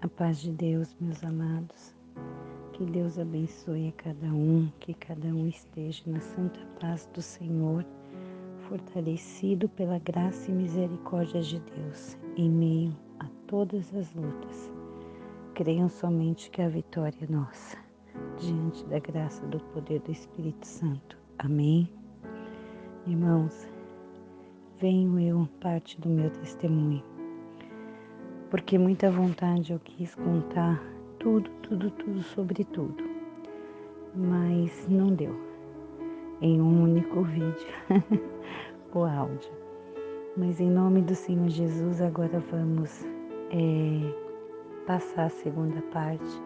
A paz de Deus, meus amados. Que Deus abençoe a cada um, que cada um esteja na santa paz do Senhor, fortalecido pela graça e misericórdia de Deus, em meio a todas as lutas. Creiam somente que a vitória é nossa, diante da graça do poder do Espírito Santo. Amém? Irmãos, venho eu parte do meu testemunho, porque muita vontade eu quis contar tudo sobre tudo, mas não deu em um único vídeo o áudio. Mas em nome do Senhor Jesus, agora vamos passar a segunda parte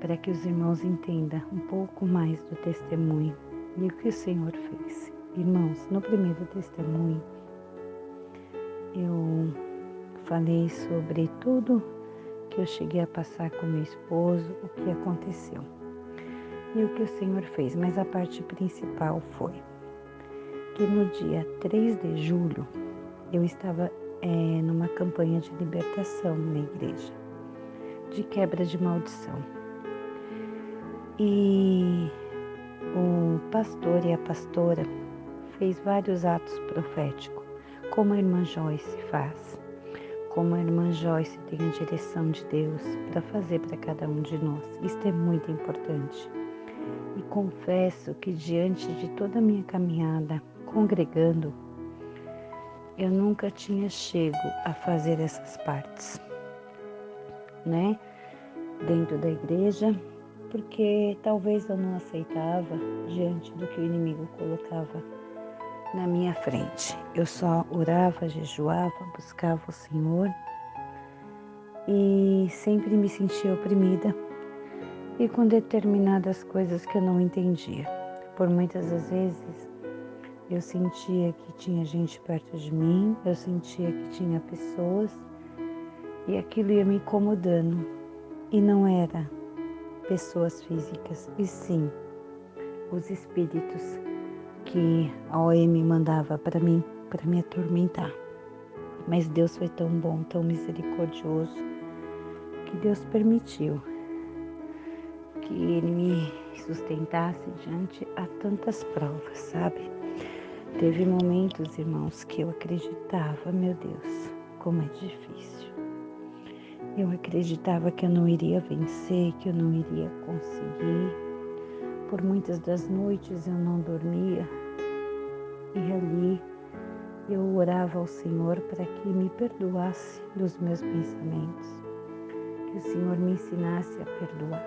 para que os irmãos entendam um pouco mais do testemunho e o que o Senhor fez. Irmãos, no primeiro testemunho eu falei sobre tudo que eu cheguei a passar com meu esposo, o que aconteceu e o que o Senhor fez, mas a parte principal foi que no dia 3 de julho eu estava numa campanha de libertação na igreja, de quebra de maldição. E o pastor e a pastora fez vários atos proféticos, como a irmã Joyce faz, como a irmã Joyce tem a direção de Deus para fazer para cada um de nós. Isto é muito importante. E confesso que diante de toda a minha caminhada congregando, eu nunca tinha chego a fazer essas partes, né? Dentro da igreja, porque talvez eu não aceitava diante do que o inimigo colocava na minha frente. Eu só orava, jejuava, buscava o Senhor e sempre me sentia oprimida e com determinadas coisas que eu não entendia. Por muitas das vezes eu sentia que tinha gente perto de mim, eu sentia que tinha pessoas e aquilo ia me incomodando. E não era pessoas físicas, e sim os espíritos que a OM mandava para mim, para me atormentar. Mas Deus foi tão bom, tão misericordioso, que Deus permitiu que Ele me sustentasse diante a tantas provas, sabe? Teve momentos, irmãos, que eu acreditava, meu Deus, como é difícil. Eu acreditava que eu não iria vencer, que eu não iria conseguir. Por muitas das noites eu não dormia e ali eu orava ao Senhor para que me perdoasse dos meus pensamentos, que o Senhor me ensinasse a perdoar.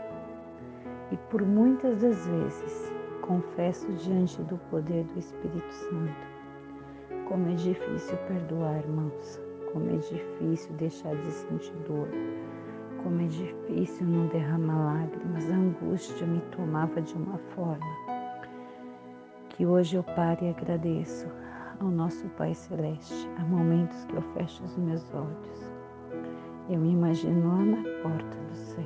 E por muitas das vezes, confesso diante do poder do Espírito Santo, como é difícil perdoar, irmãos, como é difícil deixar de sentir dor, como é difícil não derramar lágrimas. A angústia me tomava de uma forma que hoje eu paro e agradeço ao nosso Pai Celeste. Há momentos que eu fecho os meus olhos, eu me imagino lá na porta do céu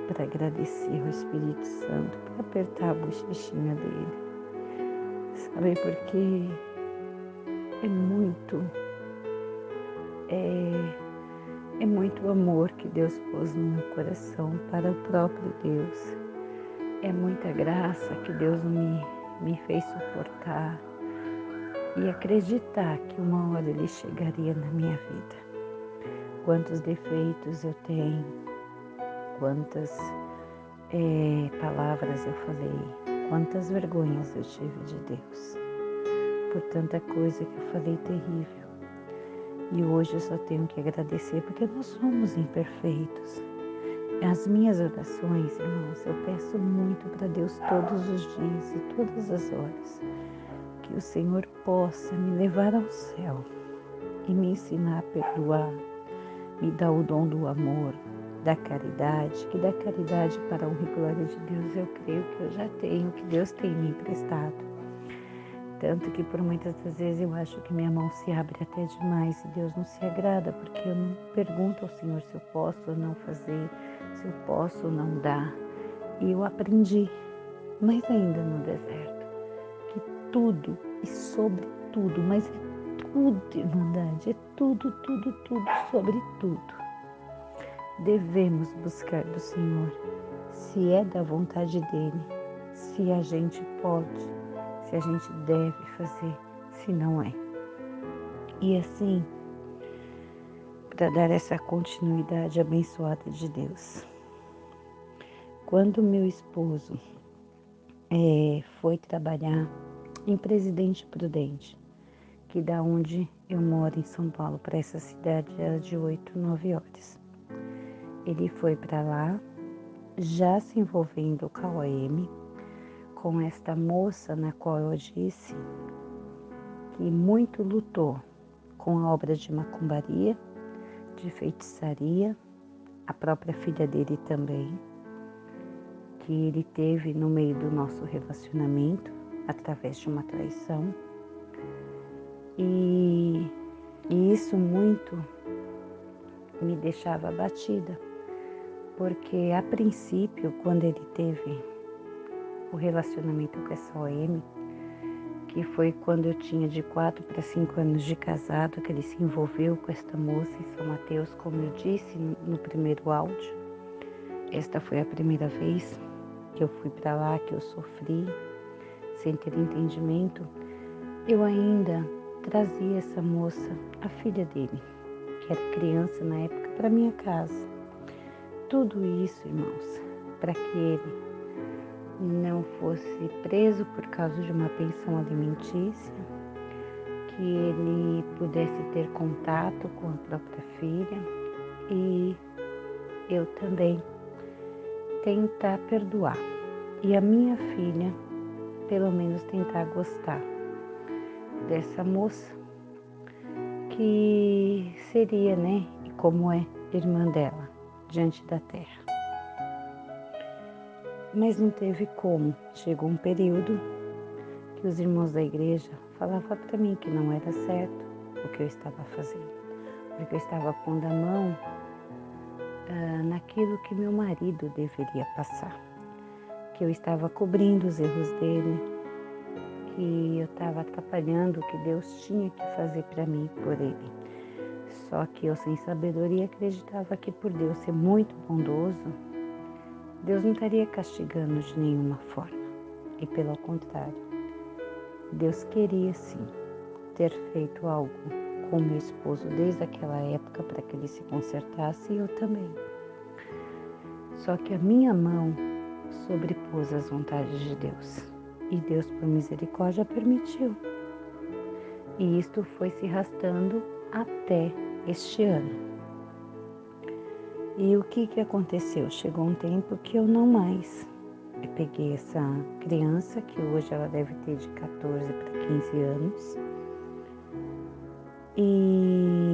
para agradecer ao Espírito Santo, para apertar a bochechinha dele. Sabe, porque é muito amor que Deus pôs no meu coração para o próprio Deus. É muita graça que Deus me fez suportar e acreditar que uma hora Ele chegaria na minha vida. Quantos defeitos eu tenho, quantas palavras eu falei, quantas vergonhas eu tive de Deus, por tanta coisa que eu falei terrível. E hoje eu só tenho que agradecer, porque nós somos imperfeitos. As minhas orações, irmãos, eu peço muito para Deus todos os dias e todas as horas, que o Senhor possa me levar ao céu e me ensinar a perdoar, me dar o dom do amor, da caridade, que da caridade para a honra e glória de Deus eu creio que eu já tenho, que Deus tem me emprestado. Tanto que por muitas das vezes eu acho que minha mão se abre até demais e Deus não se agrada, porque eu não pergunto ao Senhor se eu posso ou não fazer, se eu posso ou não dar. E eu aprendi, mas ainda no deserto, que tudo e sobre tudo, mas é tudo, irmandade, é tudo sobre tudo. devemos buscar do Senhor, se é da vontade dEle, se a gente pode, se a gente deve fazer, se não é. E assim, para dar essa continuidade abençoada de Deus. Quando meu esposo foi trabalhar em Presidente Prudente, que da onde eu moro em São Paulo, para essa cidade era de 8, 9 horas. Ele foi para lá, já se envolvendo com a OM, com esta moça na qual eu disse que muito lutou com a obra de macumbaria, de feitiçaria, a própria filha dele também, que ele teve no meio do nosso relacionamento, através de uma traição. E isso muito me deixava abatida, porque a princípio, quando ele teve o relacionamento com essa OM, que foi quando eu tinha de 4 para 5 anos de casado, que ele se envolveu com esta moça em São Mateus, como eu disse no primeiro áudio. Esta foi a primeira vez que eu fui para lá, que eu sofri, sem ter entendimento. Eu ainda trazia essa moça, a filha dele, que era criança na época, para minha casa. Tudo isso, irmãos, para que ele não fosse preso por causa de uma pensão alimentícia, que ele pudesse ter contato com a própria filha e eu também tentar perdoar. E a minha filha, pelo menos, tentar gostar dessa moça, que seria, né, e como é, irmã dela, diante da terra. Mas não teve como. Chegou um período que os irmãos da igreja falavam para mim que não era certo o que eu estava fazendo, porque eu estava pondo a mão naquilo que meu marido deveria passar, que eu estava cobrindo os erros dele, que eu estava atrapalhando o que Deus tinha que fazer para mim e por ele. Só que eu, sem sabedoria, acreditava que por Deus ser muito bondoso, Deus não estaria castigando de nenhuma forma. E pelo contrário, Deus queria sim ter feito algo com meu esposo desde aquela época para que ele se consertasse e eu também. Só que a minha mão sobrepôs as vontades de Deus. E Deus, por misericórdia, permitiu. E isto foi se arrastando até este ano. E o que aconteceu? Chegou um tempo que eu não mais. Eu peguei essa criança, que hoje ela deve ter de 14 para 15 anos. E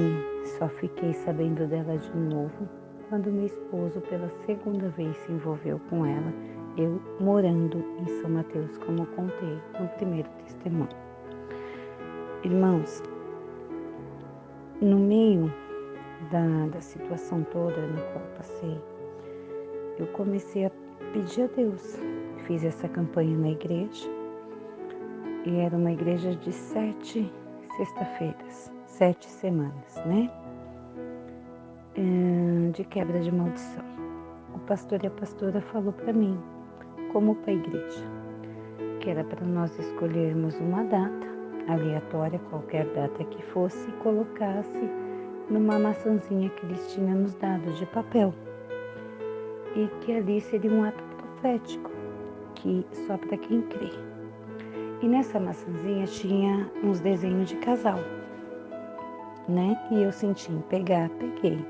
só fiquei sabendo dela de novo quando meu esposo, pela segunda vez, se envolveu com ela, eu morando em São Mateus, como eu contei no primeiro testemunho. Irmãos, no meio da situação toda na qual passei, eu comecei a pedir a Deus. Fiz essa campanha na igreja, e era uma igreja de 7 sexta-feiras, 7 semanas, né? De quebra de maldição. O pastor e a pastora falou para mim, como para a igreja, que era para nós escolhermos uma data aleatória, qualquer data que fosse, e colocasse numa maçãzinha que eles tinham nos dado de papel, e que ali seria um ato profético, que só para quem crê. E nessa maçãzinha tinha uns desenhos de casal, né? E eu senti em peguei.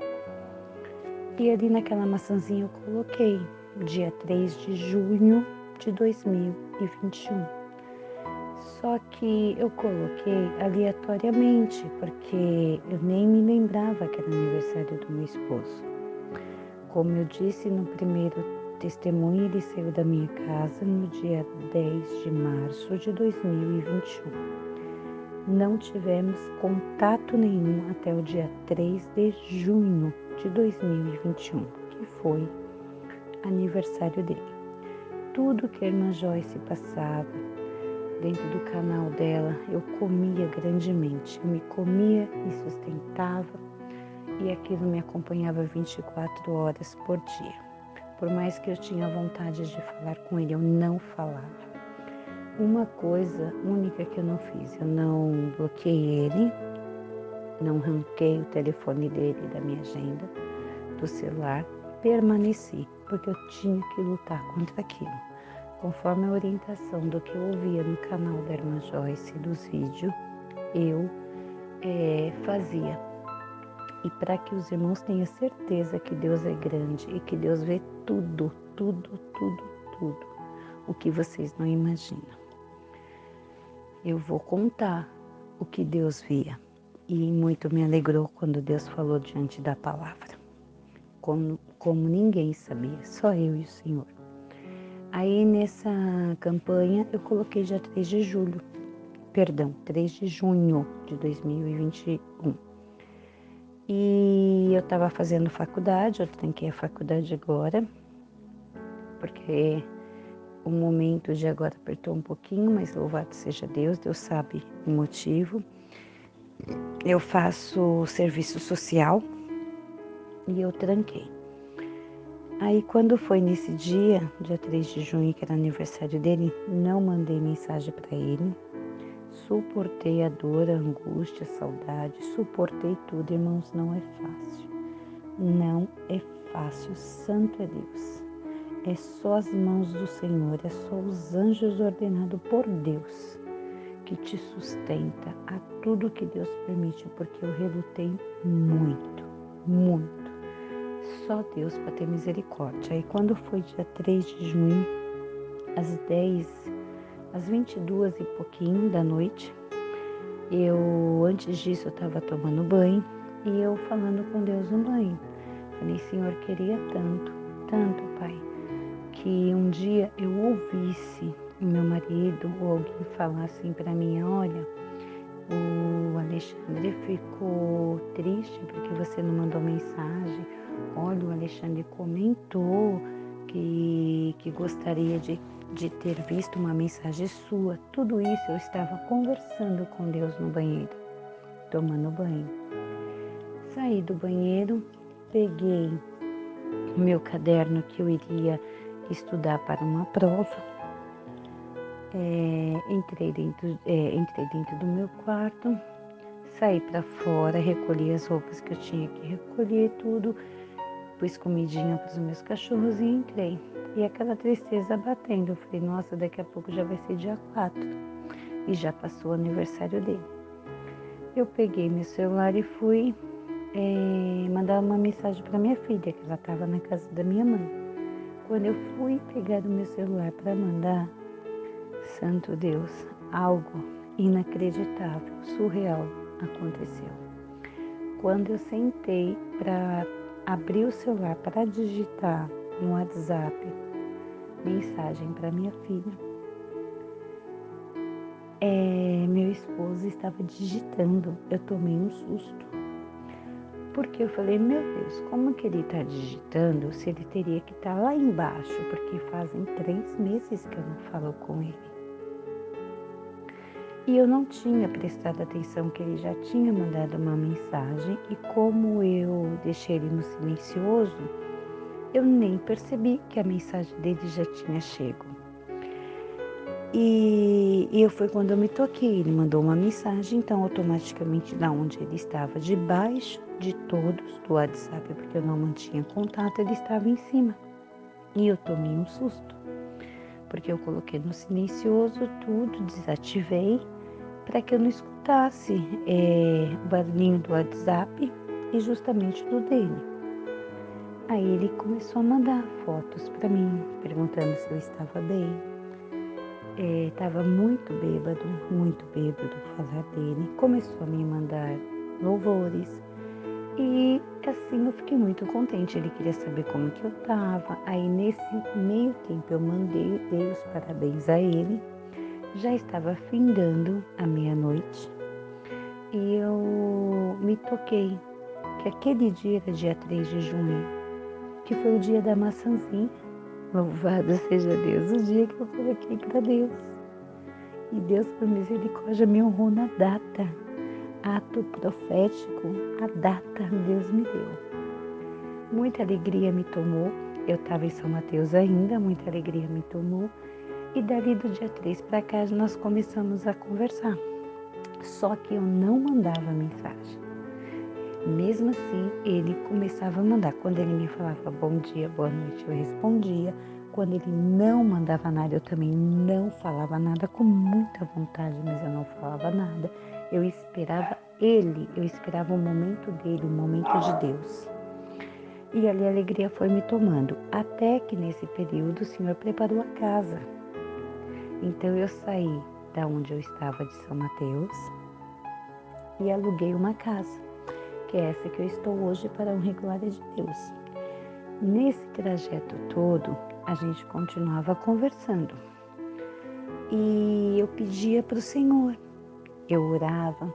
E ali naquela maçãzinha eu coloquei dia 3 de junho de 2021. Só que eu coloquei aleatoriamente, porque eu nem me lembrava que era aniversário do meu esposo. Como eu disse no primeiro testemunho, ele saiu da minha casa no dia 10 de março de 2021. Não tivemos contato nenhum até o dia 3 de junho de 2021, que foi aniversário dele. Tudo que a irmã Joyce passava dentro do canal dela, eu comia grandemente. Eu me comia, me sustentava e aquilo me acompanhava 24 horas por dia. Por mais que eu tinha vontade de falar com ele, eu não falava. Uma coisa única que eu não fiz, eu não bloqueei ele, não arranquei o telefone dele da minha agenda, do celular, permaneci, porque eu tinha que lutar contra aquilo. Conforme a orientação do que eu ouvia no canal da Irmã Joyce, dos vídeos, eu fazia. E para que os irmãos tenham certeza que Deus é grande e que Deus vê tudo, tudo, tudo, tudo, o que vocês não imaginam. Eu vou contar o que Deus via. E muito me alegrou quando Deus falou diante da palavra. Como ninguém sabia, só eu e o Senhor. Aí nessa campanha eu coloquei dia 3 de julho, 3 de junho de 2021. E eu estava fazendo faculdade, eu tranquei a faculdade agora, porque o momento de agora apertou um pouquinho, mas louvado seja Deus, Deus sabe o motivo. Eu faço serviço social e eu tranquei. Aí quando foi nesse dia 3 de junho, que era aniversário dele, não mandei mensagem para ele, suportei a dor, a angústia, a saudade, suportei tudo, irmãos, não é fácil. Não é fácil, santo é Deus. É só as mãos do Senhor, é só os anjos ordenados por Deus que te sustenta a tudo que Deus permite, porque eu relutei muito, muito. Só Deus para ter misericórdia. Aí quando foi dia 3 de junho, às 22 e pouquinho da noite, antes disso eu estava tomando banho e eu falando com Deus no banho. Falei, Senhor, queria tanto, tanto, Pai, que um dia eu ouvisse o meu marido ou alguém falar assim para mim, olha, o Alexandre ficou triste porque você não mandou mensagem. Olha, o Alexandre comentou que gostaria de ter visto uma mensagem sua. Tudo isso eu estava conversando com Deus no banheiro, tomando banho. Saí do banheiro, peguei o meu caderno que eu iria estudar para uma prova. Entrei dentro do meu quarto, saí para fora, recolhi as roupas que eu tinha que recolher, tudo, pus comidinha para os meus cachorros e entrei. E aquela tristeza batendo, eu falei, nossa, daqui a pouco já vai ser dia 4 e já passou o aniversário dele. Eu peguei meu celular e fui mandar uma mensagem para minha filha, que ela estava na casa da minha mãe. Quando eu fui pegar o meu celular para mandar, santo Deus, algo inacreditável, surreal aconteceu. Quando eu sentei para abrir o celular para digitar no WhatsApp mensagem para minha filha, meu esposo estava digitando. Eu tomei um susto, porque eu falei, meu Deus, como que ele está digitando se ele teria que estar lá embaixo, porque fazem 3 meses que eu não falo com ele. E eu não tinha prestado atenção que ele já tinha mandado uma mensagem e como eu deixei ele no silencioso, eu nem percebi que a mensagem dele já tinha chego. E foi quando eu me toquei, ele mandou uma mensagem, então automaticamente da onde ele estava, debaixo de todos do WhatsApp, porque eu não mantinha contato, ele estava em cima. E eu tomei um susto, porque eu coloquei no silencioso tudo, desativei, para que eu não escutasse o barulhinho do WhatsApp e justamente do dele. Aí ele começou a mandar fotos para mim, perguntando se eu estava bem. Estava muito bêbado, falar dele. Começou a me mandar louvores e assim eu fiquei muito contente. Ele queria saber como que eu estava. Aí nesse meio tempo eu dei os parabéns a ele. Já estava findando a meia-noite e eu me toquei que aquele dia era dia 3 de junho, que foi o dia da maçãzinha. Louvado seja Deus, o dia que eu coloquei para Deus. E Deus, por misericórdia, me honrou na data. ato profético, a data Deus me deu. Muita alegria me tomou, eu estava em São Mateus ainda, muita alegria me tomou. E dali do dia 3 para cá nós começamos a conversar. Só que eu não mandava mensagem. Mesmo assim, ele começava a mandar. Quando ele me falava bom dia, boa noite, eu respondia. Quando ele não mandava nada, eu também não falava nada, com muita vontade, mas eu não falava nada. Eu esperava ele, eu esperava o momento dele, o momento de Deus. E ali a alegria foi me tomando, até que nesse período o Senhor preparou a casa. Então eu saí da onde eu estava de São Mateus e aluguei uma casa, que é essa que eu estou hoje para a honra e glória de Deus. Nesse trajeto todo, a gente continuava conversando e eu pedia para o Senhor, eu orava,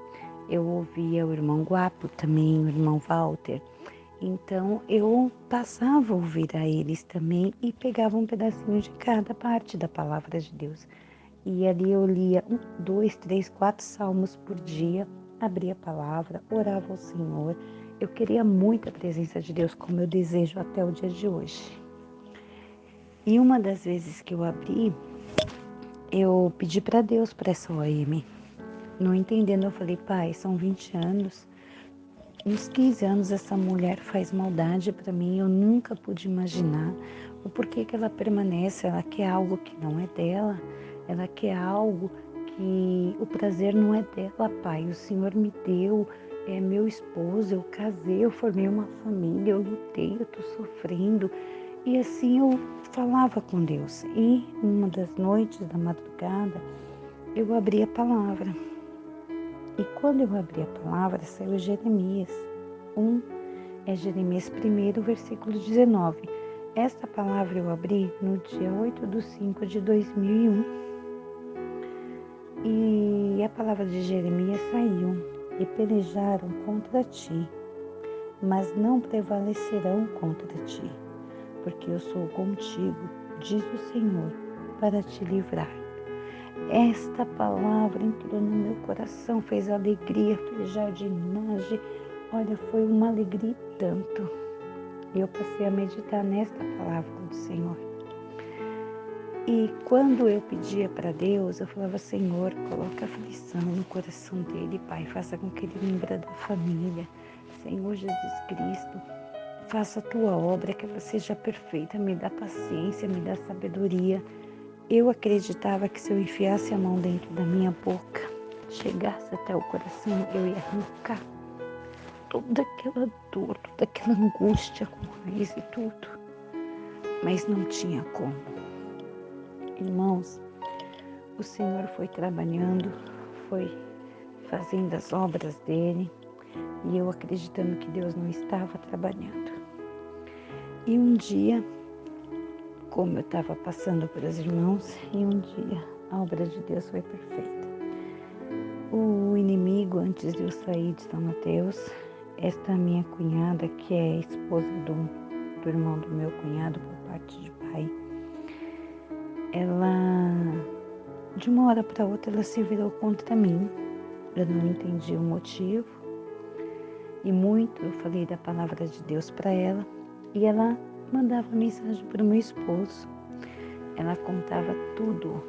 eu ouvia o irmão Guapo também, o irmão Walter. Então eu passava a ouvir a eles também e pegava um pedacinho de cada parte da palavra de Deus. E ali eu lia 1, 2, 3, 4 salmos por dia, abria a palavra, orava ao Senhor. Eu queria muito a presença de Deus, como eu desejo até o dia de hoje. E uma das vezes que eu abri, eu pedi para Deus para essa OM. Não entendendo, eu falei, pai, são 20 anos. Uns 15 anos essa mulher faz maldade para mim, eu nunca pude imaginar o porquê que ela permanece, ela quer algo que não é dela, ela quer algo que o prazer não é dela, pai, o Senhor me deu, é meu esposo, eu casei, eu formei uma família, eu lutei, eu tô sofrendo. E assim eu falava com Deus. E uma das noites da madrugada, eu abri a palavra. E quando eu abri a palavra, saiu Jeremias 1, é Jeremias 1, versículo 19. Esta palavra eu abri no dia 8/5/2001. E a palavra de Jeremias saiu: e pelejaram contra ti, mas não prevalecerão contra ti, porque eu sou contigo, diz o Senhor, para te livrar. Esta palavra entrou no meu coração, fez alegria, fez jardinagem. Olha, foi uma alegria e tanto. E eu passei a meditar nesta palavra do Senhor. E quando eu pedia para Deus, eu falava, Senhor, coloca aflição no coração dele, Pai, faça com que ele lembre da família. Senhor Jesus Cristo, faça a tua obra, que ela seja perfeita, me dá paciência, me dá sabedoria. Eu acreditava que se eu enfiasse a mão dentro da minha boca, chegasse até o coração, eu ia arrancar toda aquela dor, toda aquela angústia com raiz e tudo. Mas não tinha como. Irmãos, o Senhor foi trabalhando, foi fazendo as obras dele, e eu acreditando que Deus não estava trabalhando. E um dia, como eu estava passando para os irmãos, e um dia a obra de Deus foi perfeita. O inimigo, antes de eu sair de São Mateus, esta minha cunhada, que é esposa do irmão do meu cunhado por parte de pai, ela, de uma hora para outra, ela se virou contra mim. Eu não entendi o motivo. E muito eu falei da palavra de Deus para ela, e ela mandava mensagem para o meu esposo. Ela contava tudo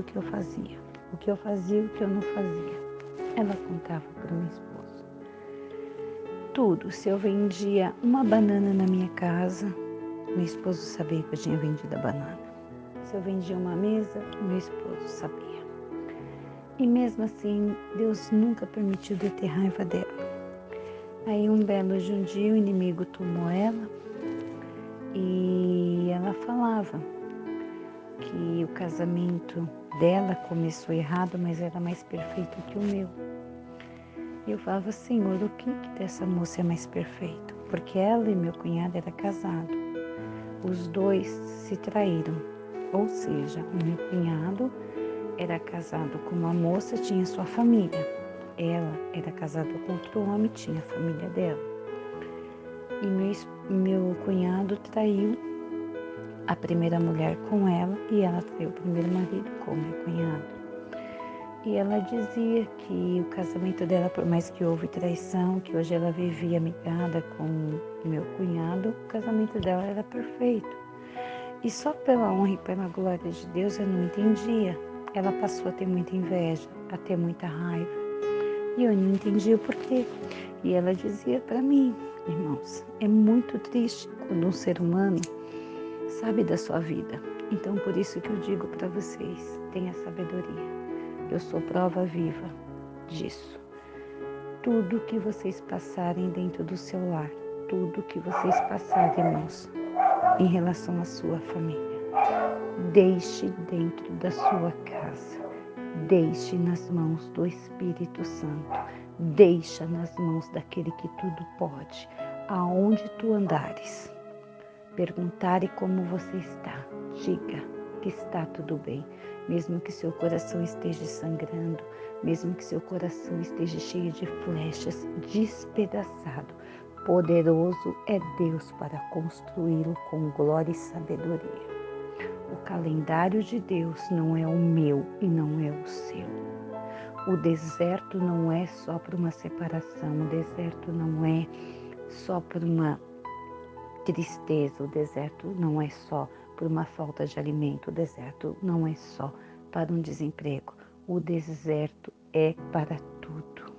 que eu fazia. O que eu fazia e o que eu não fazia. Ela contava para o meu esposo. Tudo. Se eu vendia uma banana na minha casa, meu esposo sabia que eu tinha vendido a banana. Se eu vendia uma mesa, meu esposo sabia. E mesmo assim, Deus nunca permitiu de eu ter raiva dela. Aí um belo de um dia o inimigo tomou ela e ela falava que o casamento dela começou errado, mas era mais perfeito que o meu. E eu falava, Senhor, o que dessa moça é mais perfeito? Porque ela e meu cunhado eram casados. Os dois se traíram. Ou seja, o meu cunhado era casado com uma moça, tinha sua família. Ela era casada com outro homem, tinha a família dela. E meu cunhado traiu a primeira mulher com ela e ela traiu o primeiro marido com meu cunhado. E ela dizia que o casamento dela, por mais que houve traição, que hoje ela vivia amigada com meu cunhado, o casamento dela era perfeito. E só pela honra e pela glória de Deus eu não entendia. Ela passou a ter muita inveja, a ter muita raiva. E eu não entendia o porquê. E ela dizia para mim, irmãos, é muito triste quando um ser humano sabe da sua vida. Então por isso que eu digo para vocês, tenha sabedoria. Eu sou prova viva disso. Tudo que vocês passarem dentro do seu lar, tudo que vocês passarem, irmãos, em relação à sua família, deixe dentro da sua casa, deixe nas mãos do Espírito Santo, deixa nas mãos daquele que tudo pode, aonde tu andares. Perguntare como você está, diga que está tudo bem, mesmo que seu coração esteja sangrando, mesmo que seu coração esteja cheio de flechas, despedaçado. Poderoso é Deus para construí-lo com glória e sabedoria. O calendário de Deus não é o meu e não é o seu. O deserto não é só para uma separação, o deserto não é só para uma tristeza, o deserto não é só por uma falta de alimento, o deserto não é só para um desemprego, o deserto é para tudo.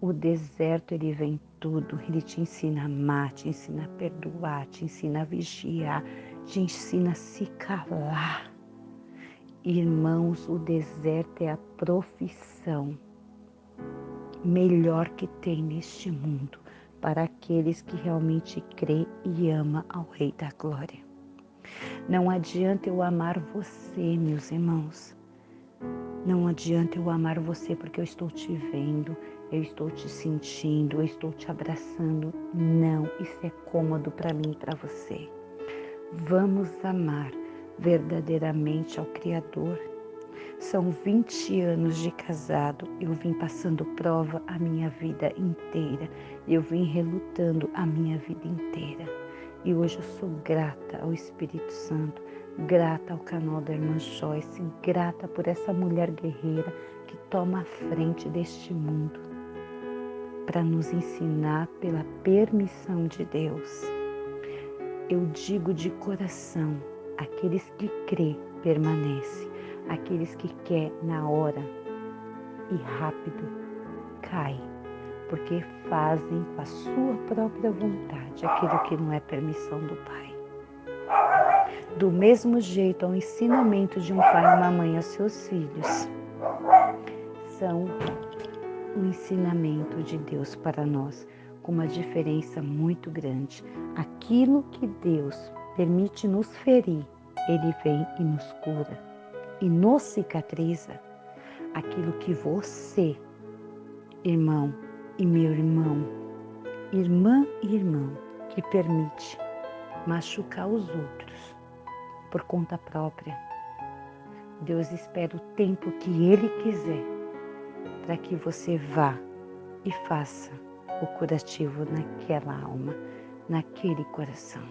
O deserto, ele vem tudo, ele te ensina a amar, te ensina a perdoar, te ensina a vigiar, te ensina a se calar. Irmãos, o deserto é a profissão melhor que tem neste mundo para aqueles que realmente crê e ama ao Rei da Glória. Não adianta eu amar você, meus irmãos. Não adianta eu amar você porque eu estou te vendo, eu estou te sentindo, eu estou te abraçando. Não, isso é cômodo para mim e para você. Vamos amar verdadeiramente ao Criador. São 20 anos de casado, eu vim passando prova a minha vida inteira, eu vim relutando a minha vida inteira. E hoje eu sou grata ao Espírito Santo, grata ao canal da irmã Joyce, grata por essa mulher guerreira que toma a frente deste mundo para nos ensinar pela permissão de Deus. Eu digo de coração, aqueles que crê permanecem. Aqueles que quer na hora e rápido cai, porque fazem com a sua própria vontade aquilo que não é permissão do Pai. Do mesmo jeito, ao ensinamento de um pai e uma mãe aos seus filhos, são o ensinamento de Deus para nós, com uma diferença muito grande. Aquilo que Deus permite nos ferir, Ele vem e nos cura. E nos cicatriza aquilo que você, irmão e meu irmão, irmã e irmão, que permite machucar os outros por conta própria. Deus espera o tempo que Ele quiser para que você vá e faça o curativo naquela alma, naquele coração.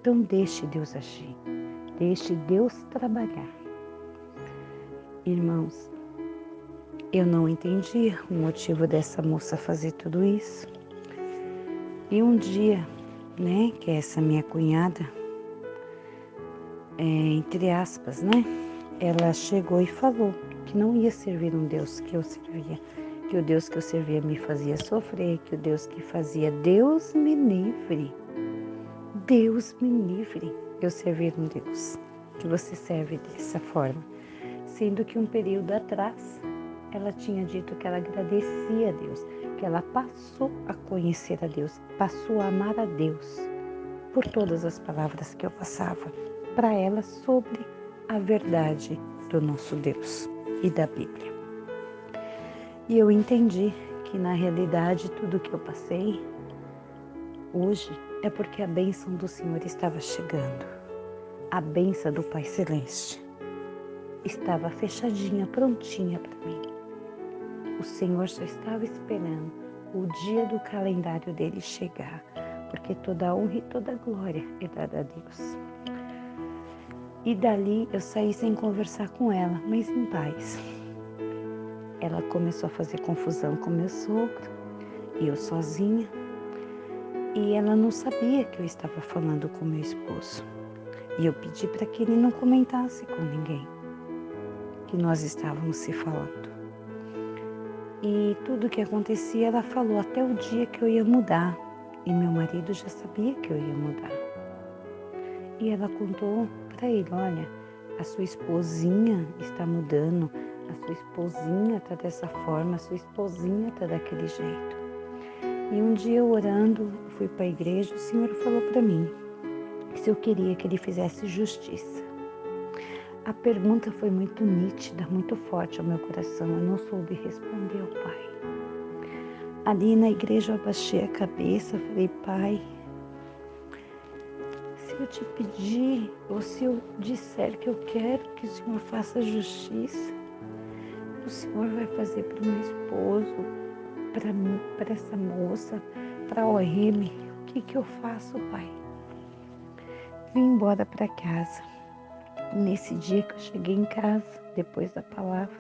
Então deixe Deus agir, deixe Deus trabalhar. Irmãos, eu não entendi o motivo dessa moça fazer tudo isso. E um dia, que essa minha cunhada, entre aspas, ela chegou e falou que não ia servir um Deus que eu servia, que o Deus que eu servia me fazia sofrer, que o Deus que fazia, Deus me livre eu servir um Deus que você serve dessa forma. Sendo que um período atrás, ela tinha dito que ela agradecia a Deus, que ela passou a conhecer a Deus, passou a amar a Deus, por todas as palavras que eu passava para ela sobre a verdade do nosso Deus e da Bíblia. E eu entendi que na realidade tudo que eu passei hoje é porque a bênção do Senhor estava chegando, a bênção do Pai Celeste estava fechadinha, prontinha para mim. O Senhor só estava esperando o dia do calendário dele chegar, porque toda honra e toda glória é dada a Deus. E dali eu saí sem conversar com ela, mas em paz. ela começou a fazer confusão com meu sogro, e eu sozinha, e ela não sabia que eu estava falando com meu esposo. E eu pedi para que ele não comentasse com ninguém que nós estávamos se falando. E tudo que acontecia, ela falou até o dia que eu ia mudar. E meu marido já sabia que eu ia mudar. E ela contou para ele, olha, a sua esposinha está mudando, a sua esposinha está dessa forma, a sua esposinha está daquele jeito. E um dia eu orando, fui para a igreja, o Senhor falou para mim se eu queria que ele fizesse justiça. A pergunta foi muito nítida, muito forte ao meu coração, eu não soube responder ao Pai. Ali na igreja eu abaixei a cabeça, falei, Pai, se eu te pedir, ou se eu disser que eu quero que o Senhor faça justiça, o Senhor vai fazer para o meu esposo, para mim, para essa moça, para a OM, o que eu faço, Pai? Vim embora para casa. Nesse dia que eu cheguei em casa, depois da palavra,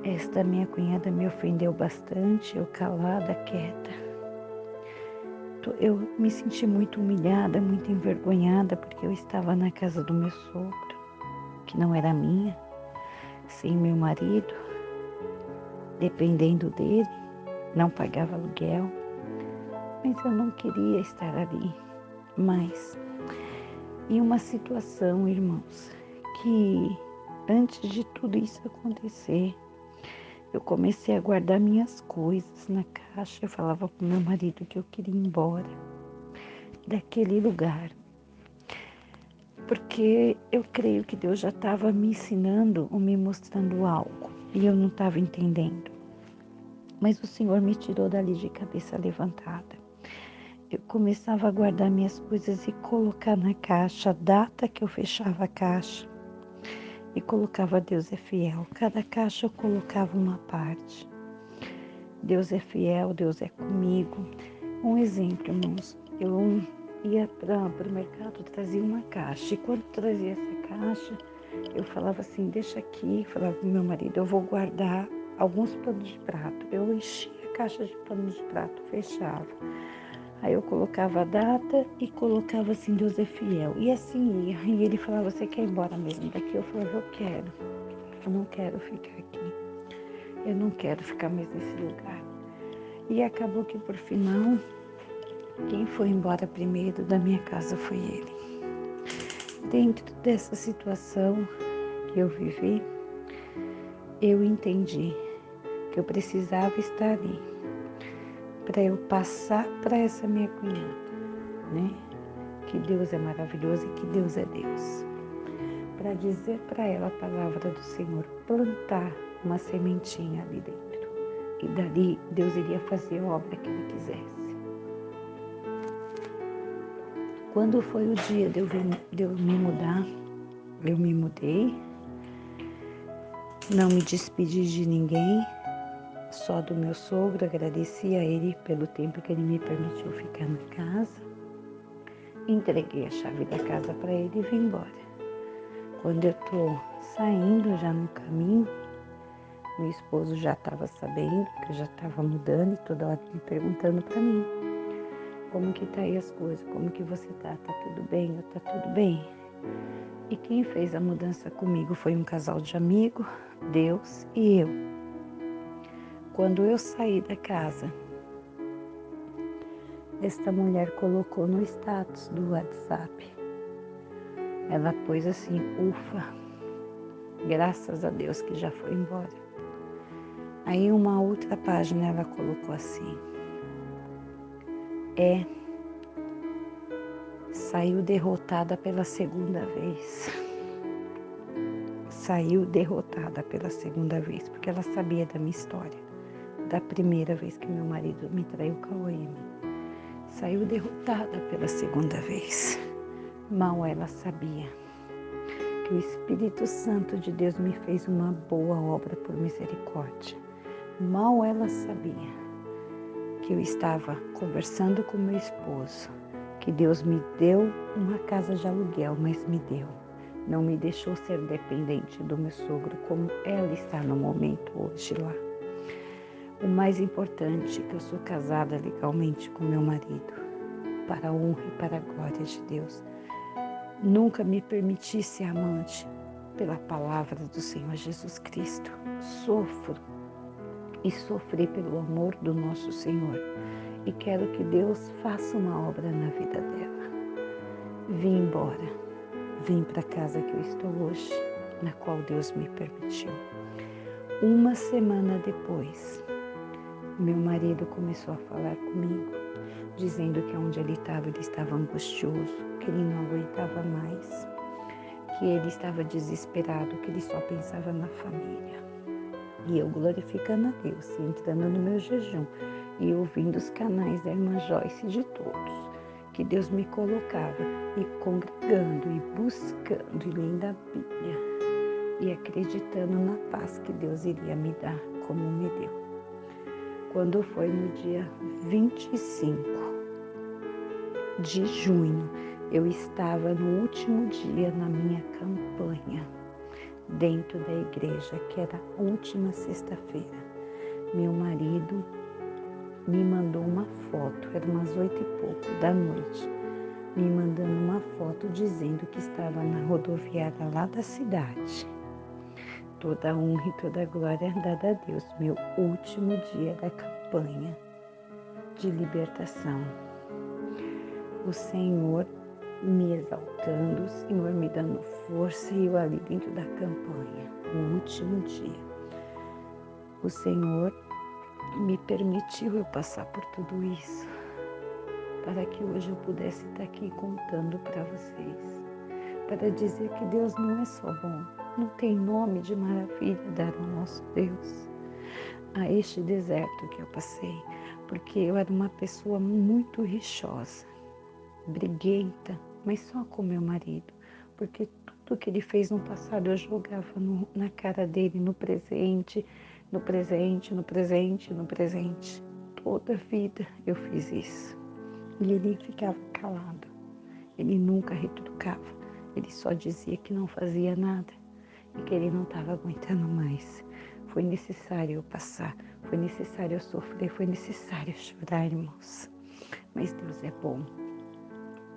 esta minha cunhada me ofendeu bastante, eu calada, quieta. Eu me senti muito humilhada, muito envergonhada, porque eu estava na casa do meu sogro, que não era minha, sem meu marido, dependendo dele, não pagava aluguel, mas eu não queria estar ali. Mas, em uma situação, irmãos, que antes de tudo isso acontecer, eu comecei a guardar minhas coisas na caixa. Eu falava para o meu marido que eu queria ir embora daquele lugar. Porque eu creio que Deus já estava me ensinando ou me mostrando algo. E eu não estava entendendo. Mas o Senhor me tirou dali de cabeça levantada. Eu começava a guardar minhas coisas e colocar na caixa a data que eu fechava a caixa. E colocava Deus é fiel. Cada caixa eu colocava uma parte. Deus é fiel, Deus é comigo. Um exemplo, irmãos. Eu ia para o mercado, trazia uma caixa. E quando trazia essa caixa, eu falava assim, deixa aqui. Falava pro meu marido, eu vou guardar alguns panos de prato. Eu enchia a caixa de panos de prato, fechava. Aí eu colocava a data e colocava assim, Deus é fiel. E assim ia. E ele falava, você quer ir embora mesmo daqui? Eu falava, eu quero. Eu não quero ficar aqui. Eu não quero ficar mais nesse lugar. E acabou que por final, quem foi embora primeiro da minha casa foi ele. Dentro dessa situação que eu vivi, eu entendi que eu precisava estar ali para eu passar para essa minha cunhada, né? Que Deus é maravilhoso e que Deus é Deus. Para dizer para ela a palavra do Senhor, plantar uma sementinha ali dentro. E dali Deus iria fazer a obra que Ele quisesse. Quando foi o dia de eu me mudar, eu me mudei, não me despedi de ninguém, só do meu sogro, agradeci a ele pelo tempo que ele me permitiu ficar na casa, entreguei a chave da casa para ele e vim embora. Quando eu estou saindo já no caminho, meu esposo já estava sabendo que eu já estava mudando e toda hora me perguntando para mim, como que tá aí as coisas, como que você tá tudo bem, tá tudo bem? E quem fez a mudança comigo foi um casal de amigos, Deus e eu. Quando eu saí da casa, esta mulher colocou no status do WhatsApp. Ela pôs assim, ufa, graças a Deus que já foi embora. Aí uma outra página ela colocou assim, saiu derrotada pela segunda vez. Saiu derrotada pela segunda vez, porque ela sabia da minha história, da primeira vez que meu marido me traiu com a OM. Saiu derrotada pela segunda vez. Mal ela sabia que o Espírito Santo de Deus me fez uma boa obra por misericórdia. Mal ela sabia que eu estava conversando com meu esposo, que Deus me deu uma casa de aluguel, mas me deu. Não me deixou ser dependente do meu sogro como ela está no momento hoje lá. O mais importante é que eu sou casada legalmente com meu marido, para a honra e para a glória de Deus. Nunca me permiti ser amante pela palavra do Senhor Jesus Cristo. Sofro e sofri pelo amor do nosso Senhor e quero que Deus faça uma obra na vida dela. Vim embora, vim para a casa que eu estou hoje, na qual Deus me permitiu. Uma semana depois, meu marido começou a falar comigo, dizendo que onde ele estava angustioso, que ele não aguentava mais, que ele estava desesperado, que ele só pensava na família. E eu glorificando a Deus, entrando no meu jejum e ouvindo os canais da irmã Joyce e de todos, que Deus me colocava e congregando e buscando e lendo a Bíblia e acreditando na paz que Deus iria me dar, como me deu. Quando foi no dia 25 de junho, eu estava no último dia na minha campanha, dentro da igreja, que era a última sexta-feira. Meu marido me mandou uma foto, era umas 8 e pouco da noite, me mandando uma foto dizendo que estava na rodoviária lá da cidade. Toda a honra e toda a glória dada a Deus, meu último dia da campanha de libertação. O Senhor me exaltando, o Senhor me dando força e eu ali dentro da campanha, no último dia. O Senhor me permitiu eu passar por tudo isso, para que hoje eu pudesse estar aqui contando para vocês, para dizer que Deus não é só bom, não tem nome de maravilha dar ao nosso Deus. A este deserto que eu passei, porque eu era uma pessoa muito rixosa, briguenta, mas só com meu marido, porque tudo que ele fez no passado eu jogava na cara dele, no presente. Toda a vida eu fiz isso. E ele ficava calado, ele nunca retrucava, ele só dizia que não fazia nada e que ele não estava aguentando mais. Foi necessário eu passar, foi necessário eu sofrer, foi necessário chorar, irmãos. Mas Deus é bom.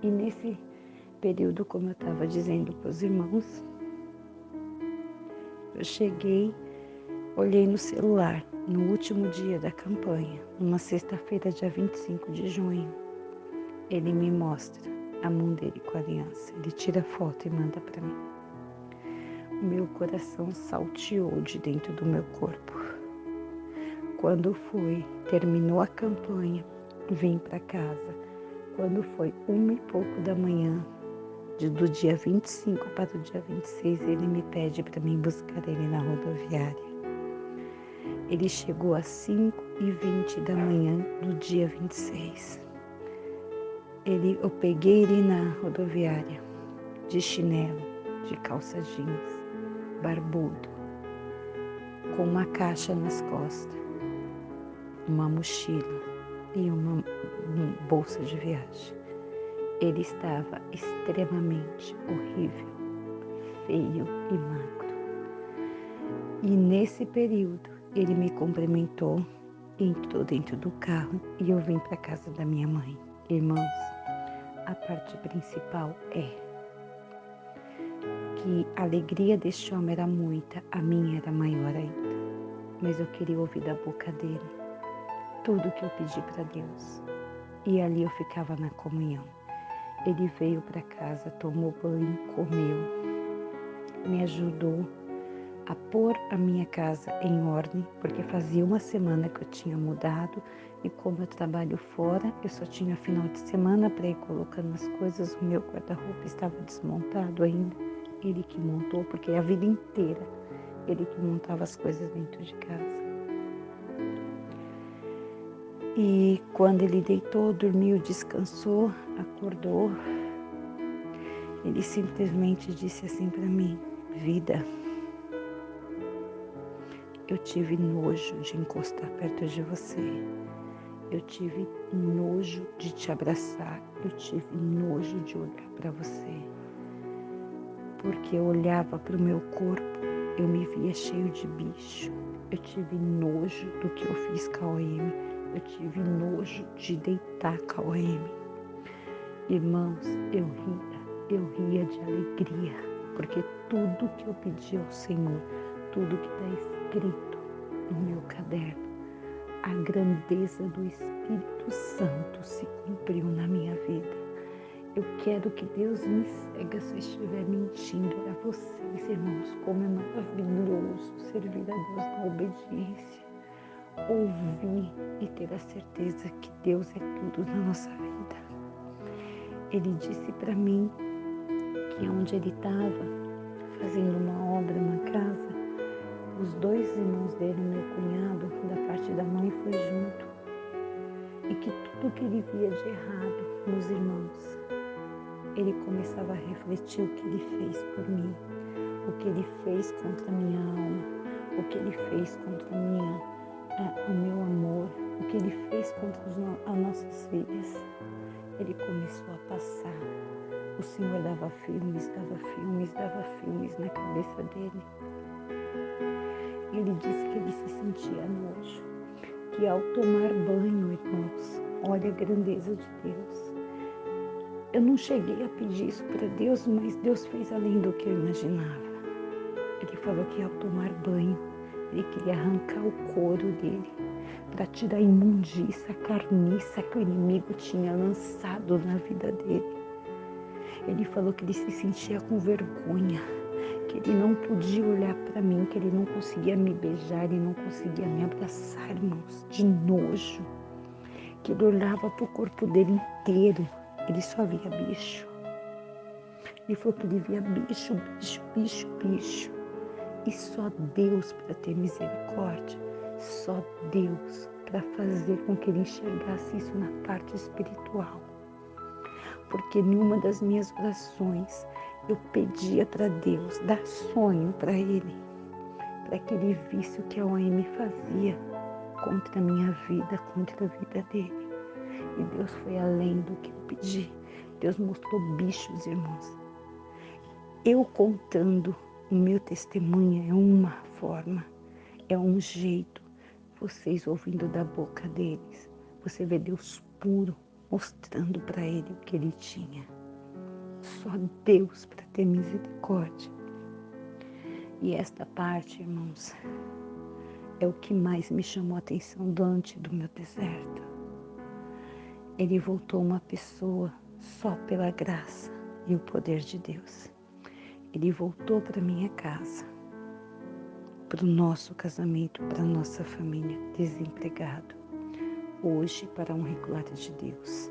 E nesse período, como eu estava dizendo para os irmãos, eu cheguei, olhei no celular, no último dia da campanha, numa sexta-feira, dia 25 de junho. Ele me mostra a mão dele com a aliança. Ele tira foto e manda para mim. O meu coração salteou de dentro do meu corpo. Quando terminou a campanha, vim para casa. Quando foi 1 e pouco da manhã, do dia 25 para o dia 26, ele me pede para mim buscar ele na rodoviária. Ele chegou às 5h20 da manhã do dia 26. Eu peguei ele na rodoviária, de chinelo, de calça jeans, barbudo, com uma caixa nas costas, uma mochila e uma bolsa de viagem. Ele estava extremamente horrível, feio e magro. E nesse período, ele me cumprimentou, entrou dentro do carro e eu vim para a casa da minha mãe. Irmãos, a parte principal é que a alegria deste homem era muita, a minha era maior ainda. Mas eu queria ouvir da boca dele tudo que eu pedi para Deus. E ali eu ficava na comunhão. Ele veio para casa, tomou banho, comeu, me ajudou a pôr a minha casa em ordem, porque fazia uma semana que eu tinha mudado e como eu trabalho fora, eu só tinha final de semana para ir colocando as coisas, o meu guarda-roupa estava desmontado ainda, ele que montou, porque a vida inteira ele que montava as coisas dentro de casa. E quando ele deitou, dormiu, descansou, acordou, ele simplesmente disse assim para mim: vida, eu tive nojo de encostar perto de você. Eu tive nojo de te abraçar. Eu tive nojo de olhar para você. porque eu olhava para o meu corpo, eu me via cheio de bicho. Eu tive nojo do que eu fiz com a OM. Eu tive nojo de deitar com a OM. Irmãos, eu ria de alegria, porque tudo que eu pedi ao Senhor, tudo que está escrito no meu caderno, a grandeza do Espírito Santo se cumpriu na minha vida. Eu quero que Deus me cega se eu estiver mentindo a vocês, irmãos, como é maravilhoso servir a Deus na obediência. Ouvir e ter a certeza que Deus é tudo na nossa vida. Ele disse para mim que onde ele estava fazendo uma obra, uma casa, os 2 irmãos dele, meu cunhado, da parte da mãe, foi junto. E que tudo que ele via de errado nos irmãos, ele começava a refletir o que ele fez por mim, o que ele fez contra a minha alma, o que ele fez contra o meu amor, o que ele fez contra as nossas filhas. Ele começou a passar. O Senhor dava filmes na cabeça dele. Ele disse que ele se sentia nojo, que ao tomar banho, irmãos, olha a grandeza de Deus. Eu não cheguei a pedir isso para Deus, mas Deus fez além do que eu imaginava. Ele falou que ao tomar banho, ele queria arrancar o couro dele para tirar a imundícia, a carniça que o inimigo tinha lançado na vida dele. Ele falou que ele se sentia com vergonha, que ele não podia olhar para mim, que ele não conseguia me beijar, ele não conseguia me abraçar, irmãos, de nojo. Que ele olhava para o corpo dele inteiro, ele só via bicho. Ele falou que ele via bicho. E só Deus para ter misericórdia, só Deus para fazer com que ele enxergasse isso na parte espiritual. Porque em uma das minhas orações, eu pedia para Deus dar sonho para ele, para que ele visse o que a OM fazia contra a minha vida, contra a vida dele. E Deus foi além do que eu pedi. Deus mostrou bichos, irmãos. Eu contando o meu testemunho é uma forma, é um jeito. Vocês ouvindo da boca deles, você vê Deus puro mostrando para ele o que ele tinha. Só Deus para ter misericórdia. E esta parte, irmãos, é o que mais me chamou a atenção durante do meu deserto. Ele voltou uma pessoa só pela graça e o poder de Deus. Ele voltou para minha casa, para o nosso casamento, para a nossa família, desempregado. Hoje, para a honra e glória de Deus,